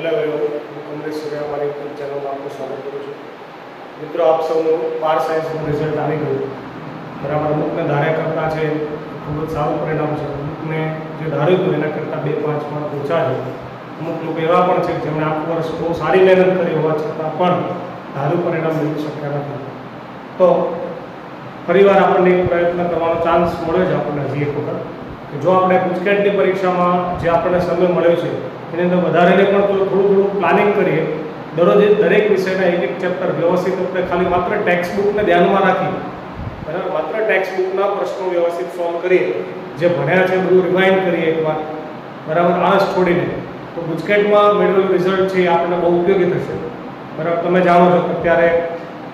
Hello everyone, હું કમલેશ સુર્યા મારી YouTube ચેનલમાં આપનું સ્વાગત કરું છું. મિત્રો, આપ સૌનું 12 સાયન્સનું રિઝલ્ટ આવી ગયું. બરાબર, અમુકને ધાર્યા કરતાં છે ખૂબ જ સારું પરિણામ છે, અમુકને જે ધાર્યું હતું એના કરતાં 2-5 માર્ક ઓછા છે. અમુક લોકો એવા પણ છે જેમણે આખું વર્ષ બહુ સારી મહેનત કરી હોવા છતાં પણ ધાર્યું પરિણામ મેળવી શક્યા નથી. તો ફરીવાર આપણને એક પ્રયત્ન કરવાનો ચાન્સ મળ્યો છે આપણને હજી એક વખત કે જો આપણે ગુજકેટની પરીક્ષામાં જે આપણને સમય મળ્યો છે એની અંદર વધારેને પણ થોડું પ્લાનિંગ કરીએ. દરરોજ દરેક વિષયના એક ચેપ્ટર વ્યવસ્થિત આપણે ખાલી માત્ર ટેક્સ્ટ બુકને ધ્યાનમાં રાખી, બરાબર, માત્ર ટેક્સ્ટ બુકના પ્રશ્નો વ્યવસ્થિત સોલ્વ કરીએ, જે ભણ્યા છે બધું રિવાઇન્ડ કરીએ એકવાર, બરાબર, આળસ છોડીને, તો ગુજકેટમાં મેળવેલું રિઝલ્ટ છે એ આપણને બહુ ઉપયોગી થશે. બરાબર, તમે જાણો છો કે અત્યારે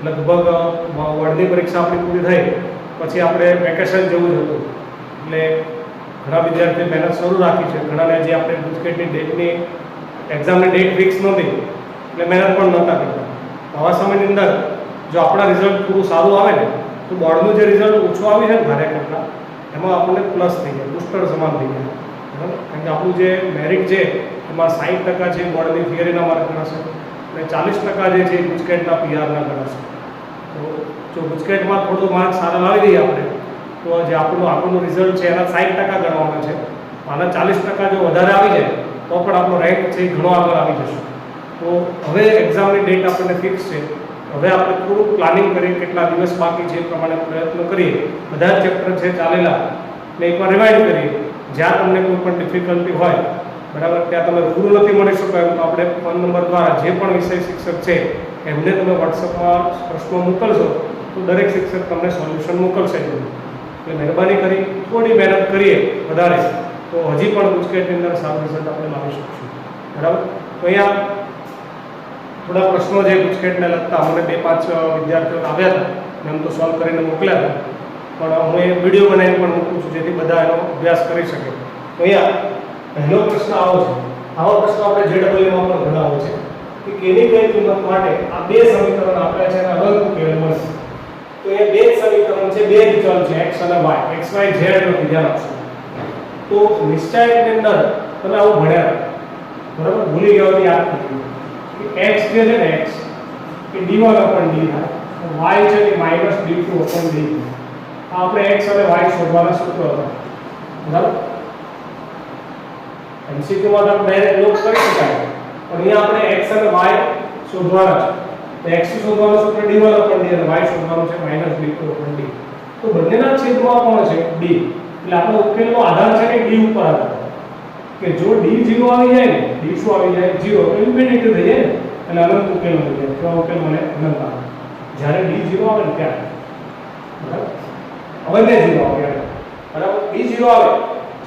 લગભગ બોર્ડની પરીક્ષા આપણી પૂરી થઈ પછી આપણે વેકેશન જેવું જ હતું, એટલે ઘણા વિદ્યાર્થીઓ મહેનત શરૂ રાખી છે. ઘણાને જે આપણે ગુજકેટની ડેટની એક્ઝામની ડેટ ફિક્સ નહોતી એટલે મહેનત પણ નહોતા કરતા. આવા સમયની અંદર જો આપણા રિઝલ્ટ થોડું સારું આવે ને તો બોર્ડનું જે રિઝલ્ટ ઓછું આવી છે ને ધાર્યા કરતાં એમાં આપણને પ્લસ થઈ જાય, બુસ્ટર સમાન થઈ જાય, બરાબર. કારણ કે આપણું જે મેરિટ છે એમાં 60% છે બોર્ડની થિયરીના માર્ક ગણાશે અને 40% જે છે ગુજકેટના પીઆરના ગણાશે. તો જો ગુજકેટમાં થોડું માર્ક સારા લાવી દઈએ આપણે તો જે આપણું રિઝલ્ટ છે એના 60% ગણવાના છે. આના 40% જો વધારે આવી જાય તો પણ આપણો રેન્ક છે એ ઘણો આગળ આવી જશે. તો હવે એક્ઝામની ડેટ આપણને ફિક્સ છે. હવે આપણે થોડુંક પ્લાનિંગ કરીએ, કેટલા દિવસ બાકી છે એ પ્રમાણે પ્રયત્ન કરીએ, બધા જ ચેપ્ટર છે ચાલેલા ને એકવાર રિવાઇન્ડ કરીએ. જ્યાં તમને કોઈ પણ ડિફિકલ્ટી હોય, બરાબર, ત્યાં તમે રૂબરૂ નથી મળી શકો એમ તો આપણે ફોન નંબર દ્વારા જે પણ વિષય શિક્ષક છે એમને તમે વોટ્સઅપમાં પ્રશ્નો મોકલશો તો દરેક શિક્ષક તમને સોલ્યુશન મોકલશે. એટલે મહેરબાની કરી થોડી મહેનત કરીએ વધારે તો હજી પણ ગુજકેટની અંદર સારું રિઝલ્ટ આપણે લાવી શકીશું, બરાબર. તો અહીંયા થોડા પ્રશ્નો જે ગુજકેટને લગતા મને 2-5 વિદ્યાર્થીઓ આવ્યા હતા, મેં એમ તો સોલ્વ કરીને મોકલ્યા હતા, પણ હું એ વિડીયો બનાવીને પણ મૂકું છું જેથી બધા એનો અભ્યાસ કરી શકે. તો અહીંયા પહેલો પ્રશ્ન આવો છે. આવો પ્રશ્ન આપણે જેડબલ્યુમાં પણ ઘણા આવે છે કે કેની કઈ કિંમત માટે આ બે સમીકરણ આપ્યા છે અને અલગ ઉકેલ મળશે. તો એ બે સમીકરણ છે, બે જ ચલ છે x અને y, x y z નો ધ્યાન આપશો. તો નિશ્ચયકની અંદર તમે આવું ભણ્યા, બરાબર, ભૂલી ગયા હોય યાદ કરી કે x જે છે ને x એ d1 upon d થાય, y છે એ -d2 upon d. આ આપણે x અને y શોધવાના સૂત્ર હતા, બરાબર. MCQ માં તો ડાયરેક્ટ લોક કરી શકાય, પણ અહીંયા આપણે x અને y શોધવાના છે. તો x શોધવાનું સૂત્ર d1 upon d અને y શોધવાનું છે -d2 upon d. તો બંનેના છેદમાં કોણ છે? d. એટલે આપણો ઉકેલનો આધાર છે કે d ઉપર આધાર, કે જો d 0 આવી જાય ને, d શું આવી જાય? 0, તો ઇન્ફિનિટી થઈ જાય ને એટલે અનંત ઉકેલ મળી જાય. કેવો ઉકેલ મળે? અનંત આવે. જ્યારે d 0 આવે ને ત્યારે, બરાબર, હવે ને 0 આવે, બરાબર, d 0 આવે,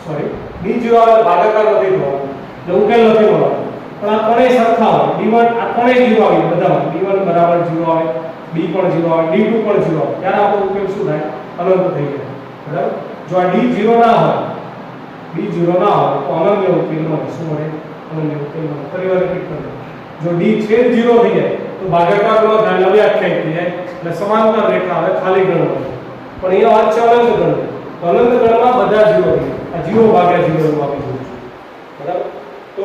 સોરી, d 0 આવે ભાગાકાર નથી થવાનો એટલે ઉકેલ નથી મળવાનો. પણ આ ત્રણેય સરખા હોય, d1 આ ત્રણેય 0 આવી બધામાં, d1 બરાબર 0 આવે, d પણ 0 આવે, d2 પણ 0 આવે, ત્યારે આપણો ઉકેલ શું થાય? અનંત થઈ જાય, બરાબર. જો આ d 0 ના હોય, d 0 ના હોય તો અનન્ય ઉકેલ મળે. શું મળે? અનન્ય ઉકેલ મળે. ફરીવાર રિપીટ કરો. જો d છેદ 0 થઈ જાય તો ભાગાકાર ન થાય, અવ્યાખ્યાયિત થઈ જાય એટલે સમાંતર રેખા આવે, ખાલી ગણ મળે. પણ એનો અર્થ છે અનંત ગણ. તો અનંત ગણમાં બધા 0 થઈ જાય. આ 0 ભાગ્યા 0 નું આપી દીધું, બરાબર. તો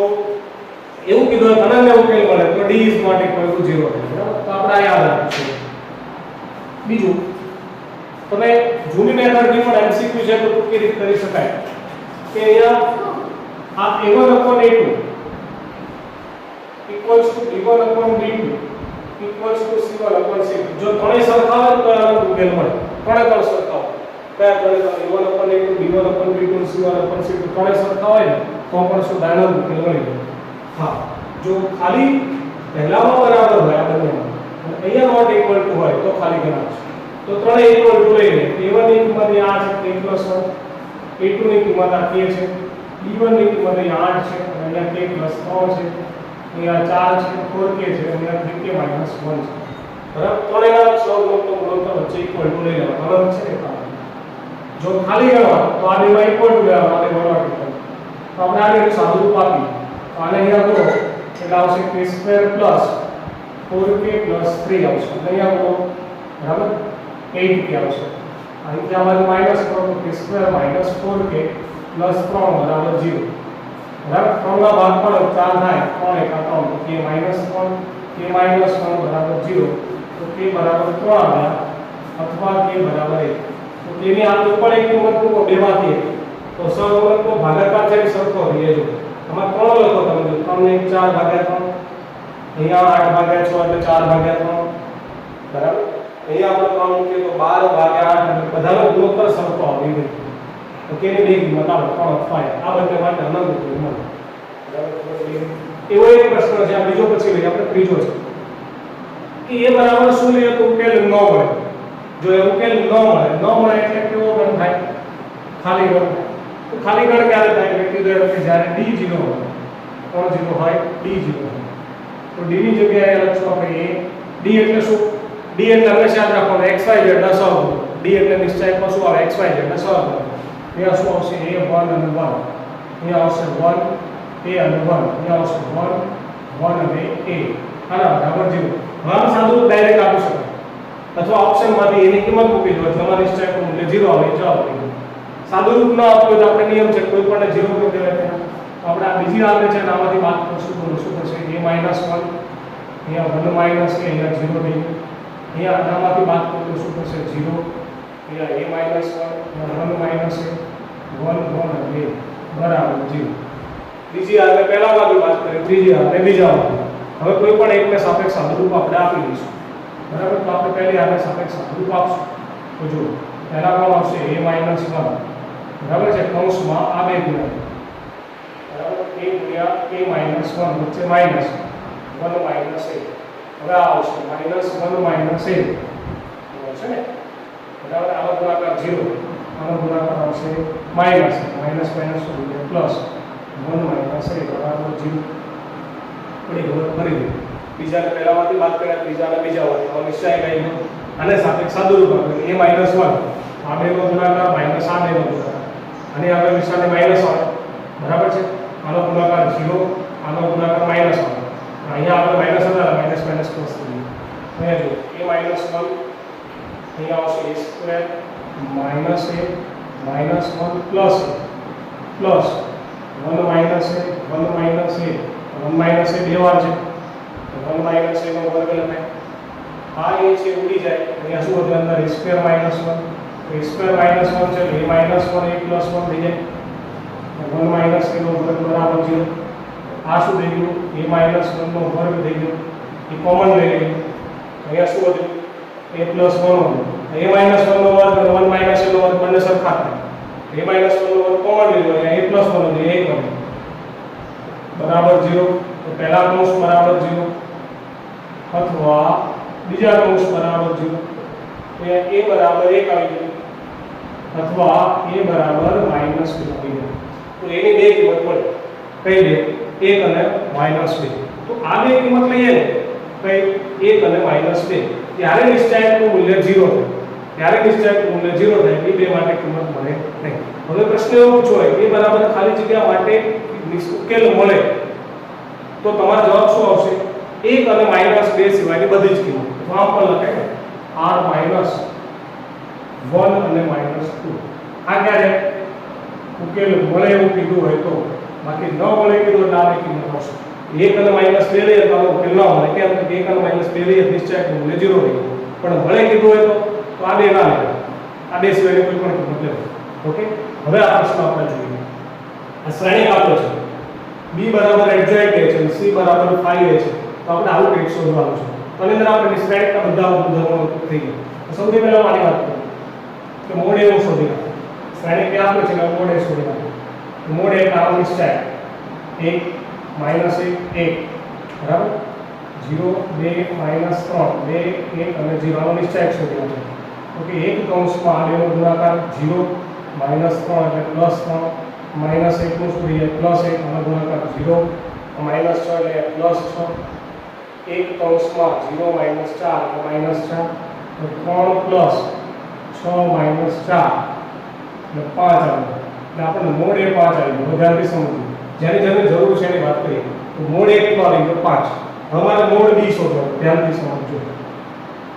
એવું કીધું અનન્ય ઉકેલ મળે તો d is not equal to 0 થાય, બરાબર. તો આપણે આ યાદ રાખીશું. બીજું, તમે જૂની મેથડથી પણ MCQ છે તો ટૂંકી રીત કરી શકાય કે અહીંયા આ a1 upon a2 equals to b1 upon b2 equals to c1 upon c2. જો ત્રણેય સરખા હોય તો આનો ઉકેલ મળે. ત્રણેય પણ સરખા હોય, કયા ત્રણેય? a1 upon a2, b1 upon b2, c1 upon c2 ત્રણેય સરખા હોય ને તો પણ શું થાય? આનો ઉકેલ મળી જાય. હા, જો ખાલી પહેલામાં બરાબર હોય આ બંનેમાં અને અહીંયા નોટ ઇક્વલ ટુ હોય તો ખાલી ગણાશે. તો ત્રણેય ઇક્વલ ટુ લઈને a1 ની કિંમત આ છે k + 1, a2 ની કિંમત આ k છે, b1 ની કિંમત અહીંયા 8 છે અને અહીંયા k + 3 છે, અહીંયા 4 છે, 4k છે, અહીંયા 3k - 1 છે, બરાબર. ત્રણેયના સહગુણકનો ગુણોત્તર વચ્ચે ઇક્વલ ટુ લઈ લેવાનો. અનંત છે એટલે જો ખાલી ગણવા તો આ બેમાં ઇક્વલ ટુ લેવાનો, આ બે નોટ ઇક્વલ. તો આપણે આ રીતે સાદું રૂપ આપી આને અહીંયા કરો એટલે આવશે k² + 4k + 3 આવશે. અહીંયા કરો, બરાબર, 8k આવશે. અહીં આ બાજુ માઈનસ કરો તો k² - 4k + 3 = 0. બરાબર 3 ના ભાગ પણ 4 થાય 3 એકા 3 તો k -1 k -1 બરાબર 0 તો k બરાબર 3 આવ્યા અથવા k બરાબર 1 તો k ની આ ઉપર એક કિંમત મૂકો બેમાંથી એક તો સહગુણકનો ભાગાકાર છે એ સરખો રહે જો આમાં 3 લખો તમે 3 ને 4 ભાગ્યા 3 અહીંયા 8 ભાગ્યા 6 એટલે 4 ભાગ્યા 3 બરાબર અહીંયા આપણે 3 મૂકીએ તો 12 ભાગ્યા 8 એટલે બધાનો ગુણોત્તર સરખો આવી ગયો તો k ની બે કિંમત આવે 3 અથવા 1 આ બંને માટે અનંત ઉકેલ મળે બરાબર એવો એક પ્રશ્ન છે આ બીજો પછી લઈએ આપણે ત્રીજો છે કે a બરાબર શું લઈએ તો ઉકેલ ન મળે જો એ ઉકેલ ન મળે એટલે કેવો ગણ થાય ખાલી ગણ તો ખાલી ગણ ક્યારે થાય એટલે કીધું કે જ્યારે d 0 હોય કોણ 0 હોય d 0 હોય તો d ની જગ્યાએ લખશું આપણે a d એટલે શું d એટલે હંમેશા યાદ રાખવાનું x y z ના સહગુણક d એટલે નિશ્ચયમાં શું આવે x y z ના સહગુણક અહીંયા શું આવશે a 1 અને 1 અહીંયા આવશે 1 a અને 1 અહીંયા આવશે 1 1 અને a આના બરાબર 0 હવે સાદું ડાયરેક્ટ આપી શકાય અથવા ઓપ્શનમાંથી એની કિંમત મૂકી દો તમારા નિશ્ચયકનું મૂલ્ય 0 આવે જવાબ થઈ સાદું રૂપ ન આપ્યું તો આપણે નિયમ છે કોઈ પણ 0 કરી દેવાય ત્યાં તો આપણે આ બીજી આવે છે આમાંથી બાદ કરશું તો શું થશે a - 1 અહીંયા 1 - a અહીંયા 0 થઈ ગયું અહીંયા આનામાંથી બાદ કરો તો શું થશે 0 અહીંયા a - 1 અહીંયા 1 - a 1 1 અને 2 બરાબર 0 બીજી આવે પહેલામાંથી વાત કરીએ ત્રીજી આવે બીજામાંથી હવે કોઈ પણ એકને સાપેક્ષ સાદુરૂપ આપણે આપી દઈશું બરાબર તો આપણે પહેલી આને સાપેક્ષ સાદુરૂપ આપશું તો જો પહેલા કોણ આવશે a - 1 બરાબર છે કૌંસમાં આ બે ગુણ્યા બરાબર a ગુણ્યા a - 1 વચ્ચે માઈનસ 1 - a હવે આ આવશે -1 - a છે ને બરાબર આનો ગુણાકાર 0 આનો ગુણાકાર આવશે માઈનસ માઈનસ પ્લસ 1 - a બરાબર 0 પડી ગયો ફરી દે બીજાને પહેલામાંથી બાદ કર્યા ત્રીજાને બીજામાંથી હવે નિશ્ચય કઈ આને સાપેક્ષ સાદુરૂપ આપ્યું a - 1 આ બેનો ગુણાકાર માઈનસ આ બેનો ગુણાકાર અને હવે નિશાને માઈનસ આવે બરાબર છે આનો ગુણાકાર 0 આનો ગુણાકાર માઈનસ આવે અહીંયા આપણે માઈનસ હતા માઈનસ માઈનસ પ્લસ થઈ ગયું અહીંયા જો a - 1 અહીંયા આવશે a square minus a minus 1 plus 1 minus a 1 minus a 1 minus a બે વાર છે તો 1 માઈનસ a નો વર્ગ લખાય આ a છે ઉડી જાય અહીંયા શું હતું અંદર a સ્ક્વેર માઈનસ 1 તો a સ્ક્વેર માઈનસ 1 છે એટલે a માઈનસ 1 a પ્લસ 1 થઈ જાય 1 માઈનસ a નો વર્ગ બરાબર 0 આ શું થઈ ગયું a માઈનસ 1 નો વર્ગ થઈ ગયો એ કોમન લઈ લઈએ અહીંયા શું હતું a પ્લસ 1 a માઈનસ 1 નો વર્ગ અને 1 માઈનસ a નો વર્ગ બંને સરખા થાય a માઈનસ 1 નો વર્ગ કોમન લઈ લો અહીંયા a પ્લસ 1 એટલે 1 બને બરાબર 0 તો પહેલા કૌંસ બરાબર 0 અથવા બીજા કૌંસ બરાબર 0 અહીંયા a બરાબર 1 આવી ગયું અથવા a બરાબર -2 આવી ગયું તો એની બે કિંમત મળે કઈ બે 1 અને -2 તો આ બે કિંમત લઈએ ને કઈ 1 અને -2 ત્યારે નિશ્ચયકનું મૂલ્ય 0 થાય ત્યારે નિશ્ચયકનું મૂલ્ય 0 થાય એ બે માટે કિંમત મળે નહીં હવે પ્રશ્ન એવો પૂછો a બરાબર ખાલી જગ્યા માટે ઉકેલ મળે તો તમારો જવાબ શું આવશે 1 અને -2 સિવાયની બધી જ કિંમત તો આમ પણ લખાય r - 1 અને -2 આ ક્યારે ઉકેલ મળે એવું કીધું હોય તો બાકી ન મળે કીધું એટલે આ કિંમત આવશે 1 અને -2 લઈએ તો ઉકેલ ન મળે કેમ કે 1 અને -2 લઈએ નિશ્ચયકનું મૂલ્ય 0 રહે પણ મળે કીધું હોય તો આ બે ના લેવાય આ બે સિવાયની કોઈ પણ કિંમત લેવાય ઓકે હવે આ પ્રશ્ન આપણે જોઈએ આ શ્રેણી આપેલ છે b બરાબર એડજોઇન્ટ a છે c બરાબર 5a છે તો આપણે આવું કંઈક શોધવાનું છે તો એની અંદર આપણે શ્રેણીના બધા ગુણધર્મો થઈ ગયા સૌથી પહેલા મારી વાત કરું કે મોડ a નું શોધી નાખો શ્રેણી કે આપેલ છે કે મોડ a શોધી નાખો તો મોડ a એટલે આવો નિશ્ચય 1 -1 1 બરાબર 0 2 -3 2 1 અને 0 આનો નિશ્ચય શોધી નાખો ઓકે એક કૌંસમાં આ બેનો ગુણાકાર 0 -3 એટલે +3 -1 નું શું થઈ જાય +1 આનો ગુણાકાર 0 -6 એટલે +6 એક કૌંસમાં 0 - 4 એટલે -4 તો 3 + 6 - 4 એટલે 5 આવે એટલે આપણે મોડ a 5 આવી ગયો ધ્યાનથી સમજો જ્યારે જેને જરૂર છે એની વાત કરીએ તો મોડ a કેટલો આવી ગયો 5 હવે મારે મોડ b શોધો ધ્યાનથી સમજો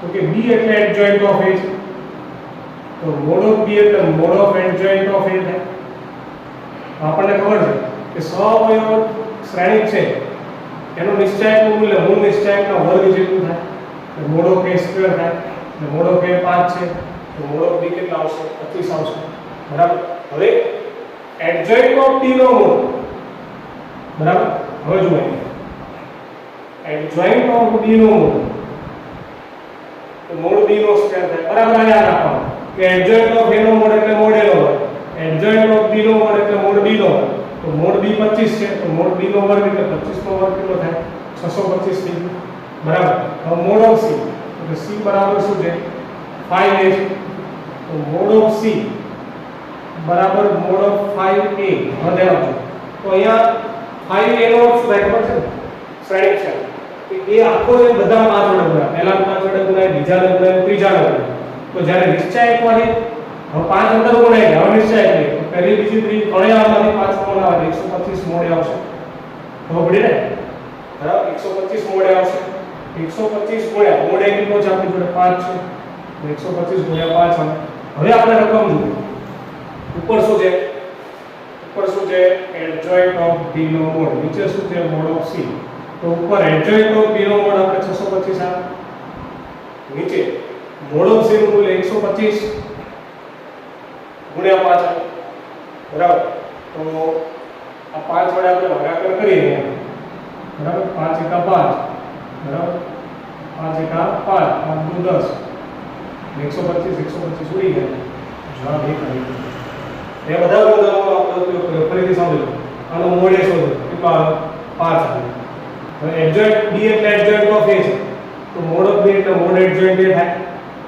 તો કે b એટલે એડજોઇન્ટ ઓફ a છે તો મોડ ઓફ b એટલે mode of adjoint of a થાય આપણને ખબર છે કે સહઅવયવ શ્રેણિક છે એનો નિશ્ચાયકનું મૂલ્ય મૂળ નિશ્ચાયકના વર્ગ જેટલું થાય તો મોડ ઓફ a સ્ક્વેર થાય એટલે મોડ ઓફ a 5 છે તો મોડ ઓફ b કેટલા આવશે 25 આવશે બરાબર હવે એડજોઇન્ટ ઓફ b નો મૂળ બરાબર હવે જુઓ એડજોઇન્ટ ઓફ b નો મૂળ તો મોડ b નો સ્ક્વેર થાય બરાબર આ યાદ રાખવાનું કે એડજોઇન્ટ ઓફ a નો મૂળ એટલે મોડ a નો વર્ગ એડજોઇન્ટ ઓફ b નો વર્ગ એટલે મોડ b નો વર્ગ તો મોડ b 25 છે તો મોડ b નો વર્ગ એટલે 25 નો વર્ગ કેટલો થાય 625 થઈ બરાબર હવે મોડ ઓફ c એટલે c બરાબર શું છે 5a છે તો મોડ ઓફ c બરાબર મોડ ઓફ 5a હવે ધ્યાન આપજો તો અહીંયા 5a નો શું થાય ખબર છે શ્રેણિક છે કે એ આખો જે બધા પાંચ વડે ગુણાય પહેલા પાંચ વડે ગુણાય બીજા વડે ગુણાય ત્રીજા વડે ગુણાય તો જ્યારે નિશ્ચાયકમાંથી હવે પાંચ અંદર ગુણાય હવે નિશ્ચાયક નહીં પહેલી બીજી ત્રીજી ત્રણેય આવવામાંથી પાંચ કોણ આવે 125 મોડે આવશે તો પડી ને બરાબર 125 મોડે આવશે 125 ગુણ્યા મોડે કેટલો છે આપણી જોડે 5 છે 125 ગુણ્યા 5 આવે હવે આપણે રકમ જોઈએ ઉપર શું છે એડજોઇન્ટ ઓફ b નો મોડ નીચે શું છે મોડ ઓફ c તો ઉપર એડજોઇન્ટ ઓફ b નો મોડ આપણે 625 આવે નીચે મોડ ઓફ c નું મૂલ્ય 125 ગુણ્યા 5 આવે બરાબર તો આ 5 વડે આપણે ભાગાકાર કરીએ બરાબર 5 એકા 5 બરાબર 5 એકા 5 5 દુ 10 125 ઉડી ગયા જવાબ 1 આવી ગયો એ બધા ઉદાહરણો આપણે ઉપયોગ કર્યો ફરીથી સમજો આનો મોડ એ શોધો કેટલો આવે 5 આવે હવે એડજોઇન્ટ b એટલે એડજોઇન્ટ ઓફ a છે તો મોડ ઓફ b એટલે મોડ એડજોઇન્ટ a થાય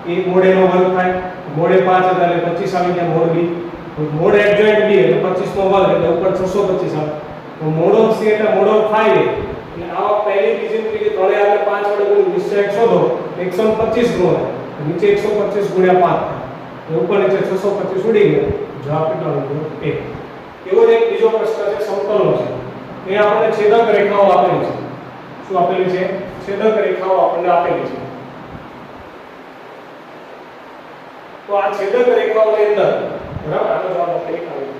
એ મોડ a નો વર્ગ થાય મોડ a 5 હતા એટલે 25 આવી ગયા મોડ b તો મોડ એડજોઇન્ટ b એટલે 25 નો વર્ગ એટલે ઉપર 625 આવે તો મોડ ઓફ c એટલે મોડ ઓફ 5a એટલે આ પહેલી બીજી ત્રીજી ત્રણેય આપણે 5 વડે ગુણ નિશ્ચયક શોધો 125 ગુણ્યા નીચે 125 ગુણ્યા 5 ઉપર નીચે 625 ઉડી ગયા જવાબ કેટલો આવ્યો 1 એવો જ એક બીજો પ્રશ્ન છે સમતલનો છે એ આપણને છેદક રેખાઓ આપેલી છે શું આપેલી છે છેદક રેખાઓ આપણને આપેલી છે તો આ છેદક રેખાઓની અંદર બરાબર આનો જવાબ આપણે આવ્યો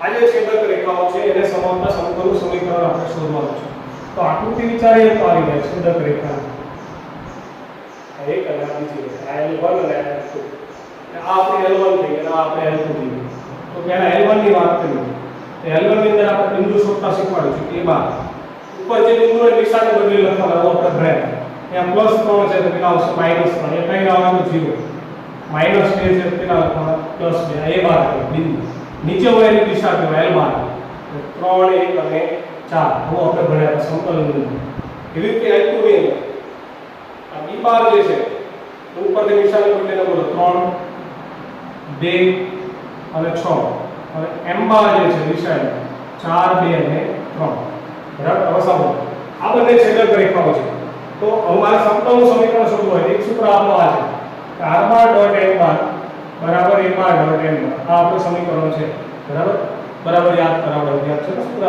આ જે છેદક રેખાઓ છે એને સમાવતા સમતલનું સમીકરણ આપણે શોધવાનું છે તો આકૃતિ વિચારીએ તો આવી જાય છેદક રેખા એક અને આ બીજી રેખા L1 અને L2 આ આપણે L1 થઈ અને આ આપણે L2 થઈ તો પહેલા L1 ની વાત કરીએ તો L1 ની અંદર આપણે બિંદુ શોધતા શીખવાડ્યું છે કે બાર ઉપર જે બિંદુને નિશાની બદલી લખવાનું હવે આપણે ભણ્યા ત્યાં +3 છે તો કેટલા આવશે -3 એ કઈ આવવાનું 0 -2 છે કેટલા લખવાના +2 એ બાર બિંદુ નીચે હોય એની દિશા કહેવાય L12 3 1 અને 4 હવે આપણે ભણ્યા સમતલ બિંદુ એવી રીતે L2 ની અંદર આ b બાર જે છે તો ઉપરની નિશાની બદલીને બોલો 3 2 અને 6 અને m બાર જે છે નિશાની 4 2 અને 3 બરાબર હવે સમજો આ બંને છેદક રેખાઓ છે તો અમારે સમતલનું સમીકરણ શોધવું હોય એક સૂત્ર આપણો આ છે કે r બાર ડોટ n બાર બરાબર a બાર ડોટ n બાર આ આપણું સમીકરણ છે બરાબર યાદ કરાવવાનું યાદ છે ને સૂત્ર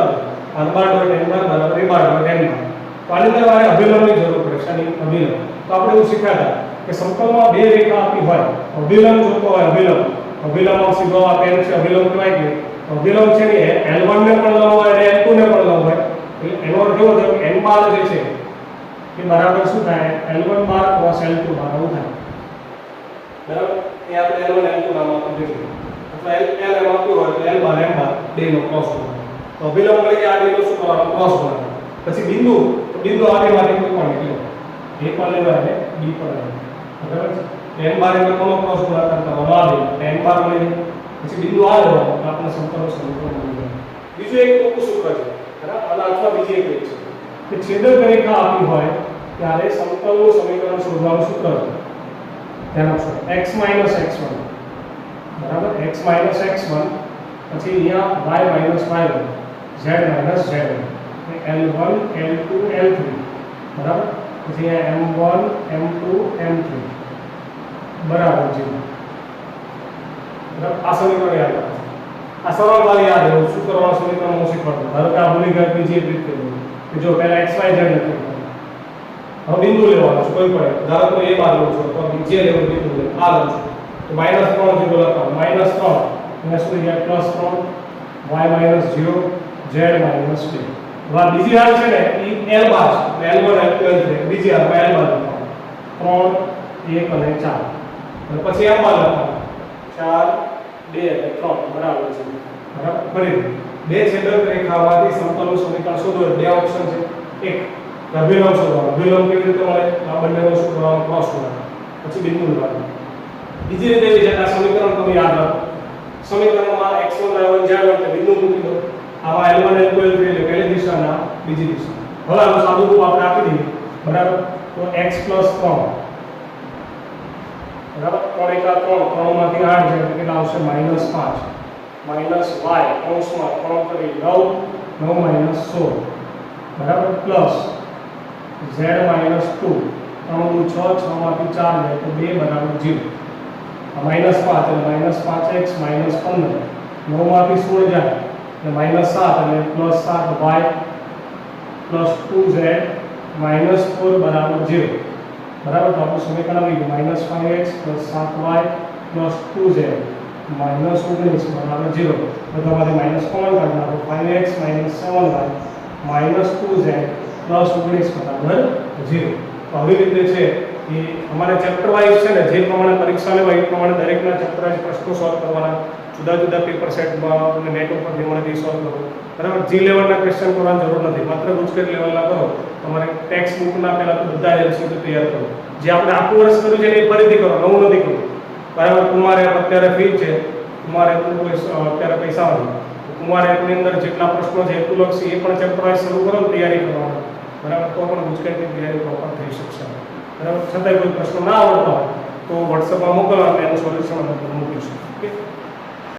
r બાર ડોટ n બાર બરાબર a બાર ડોટ n બાર તો આની અંદર મારે અભિલંબની જરૂર પડે છે અભિલંબ તો આપણે એવું શીખ્યા કે સમતલમાં બે રેખા આપી હોય અભિલંબ જોતો હોય અભિલંબ સીધો આ પેન છે અભિલંબ કહેવાય કે અભિલંબ છે ને L1 ને પણ લંબ હોય અને L2 ને પણ લંબ હોય એટલે એનો અર્થ એવો થયો કે n બાર જે છે એ બરાબર શું થાય L1 બાર + L2 બાર આવું થાય બરાબર એ આપણે L1 L2 નામ આપી દીધું અથવા L એમ આપ્યું હોય તો L બાર m બાર બેનો ક્રોસ કરવાનો તો અભિલંબ એટલે કે આ બેનો શું કરવાનો ક્રોસ કરવાનો પછી બિંદુ આ બેમાંથી કોઈ પણ નીકળે a પણ લેવાય અને b પણ લેવાય બરાબર છે n બાર એટલે કોનો ક્રોસ ગુણાકાર કરવાનો આ બે n બાર લઈને પછી બિંદુ આ લેવાનો તો આપણે સમતલનું સમીકરણ મળી જાય બીજું એક ટૂંકું સૂત્ર છે બરાબર અને અથવા બીજી એક રીત છે કે છેદક રેખા આપી હોય ત્યારે સમતલનું સમીકરણ શોધવાનું સૂત્ર છે ધ્યાન આપશો x - x1 બરાબર x - x1 પછી અહીંયા y - y1 z - z1 L1 L2 L3 બરાબર પછી અહીંયા m1 m2 m3 બરાબર છે બરાબર આ સમીકરણ યાદ રાખો આ સરળ વાળી યાદ રહે શું કરવાનું સમીકરણ હું શીખવાડું ધારો કે આ ભૂલી ગયા બીજી એક રીત કરી કે જો પહેલા x y z લખી હવે બિંદુ લેવાનો છે કોઈ પણ ધારો કે a બાર લઉં છું તો બીજે લેવું બિંદુ લે આ લઉં છું તો -3 જેટલો લખવાનું -3 અને શું થઈ જાય +3 y - 0 z z માઈનસ 2. હવે આ બીજી હાર છે ને એ l બાર છે એટલે l1 l2 છે બીજી હારમાં l બાર લખવાનું 3 1 અને 4 અને પછી m બાર લખવાનું 4 2 અને 3 બરાબર છે બરાબર. ફરી બે છેદક રેખામાંથી સમતલનું સમીકરણ શોધો. બે ઓપ્શન છે. એક અભિલંબ શોધવાનો. અભિલંબ કેવી રીતે મળે? આ બંનેનો શું કરવાનું? ક્રોસ કરવાનો પછી બિંદુ લેવાનું. બીજી રીતે એવી છે કે આ સમીકરણ તમે યાદ રાખો. સમીકરણમાં x1 y1 z1 એટલે બિંદુ મૂકી દો. આમાં l1 l2 l3 એટલે પહેલી દિશાના બીજી દિશા. હવે આનું સાદું રૂપ આપણે આપી દઈએ બરાબર. તો x 3 બરાબર 3 × 3 3 માંથી 8 છે એટલે કેટલા આવશે? -5 માઈનસ y કૌંસમાં 3 કરી 9 9 - 16 બરાબર પ્લસ z - 2 3 × 6 6 માંથી 4 જાય તો 2 બરાબર 0. -5 એટલે -5x - 15 9 માંથી 16 જાય એટલે -7 એટલે +7y + 2z - 4 બરાબર 0 બરાબર. તો આપણું સમીકરણ આવી ગયું -5x + 7y + 2z - 19 બરાબર 0. તો તમારે માઈનસ કોમન કાઢી નાખો 5x - 7y - 2z + 19 બરાબર 0. તો આવી રીતે છે કે અમારે ચેપ્ટર વાઇઝ છે ને જે પ્રમાણે પરીક્ષા લેવાય એ પ્રમાણે દરેકના ચેપ્ટર વાઇઝ પ્રશ્નો સોલ્વ કરવાના. જુદા જુદા પેપર સેટમાં અને નેટ ઉપર જે મળે તે સોલ્વ કરો બરાબર. જી લેવલના ક્વેશ્ચન કરવાની જરૂર નથી. માત્ર ગુજકેટ લેવલના કરો. તમારે ટેક્સ્ટ બુકના પહેલા તો બધા એમસીક્યુ તૈયાર કરો. જે આપણે આખું વર્ષ કર્યું છે એ ફરીથી કરો, નવું નથી કરવું બરાબર. કુમાર એપ અત્યારે ફ્રી છે. કુમાર એપનું કોઈ અત્યારે પૈસા નથી. કુમાર એપની અંદર જેટલા પ્રશ્નો છે હેતુલક્ષી એ પણ ચેપ્ટર વાઇઝ શરૂ કરો ને તૈયારી કરવાની બરાબર. તો પણ ગુજકેટની તૈયારી પ્રોપર થઈ શકશે બરાબર. છતાંય કોઈ પ્રશ્નો ના આવડતા હોય તો વોટ્સએપમાં મોકલવા અને એનું સોલ્યુશન અમે મોકલીશું. ઓકે.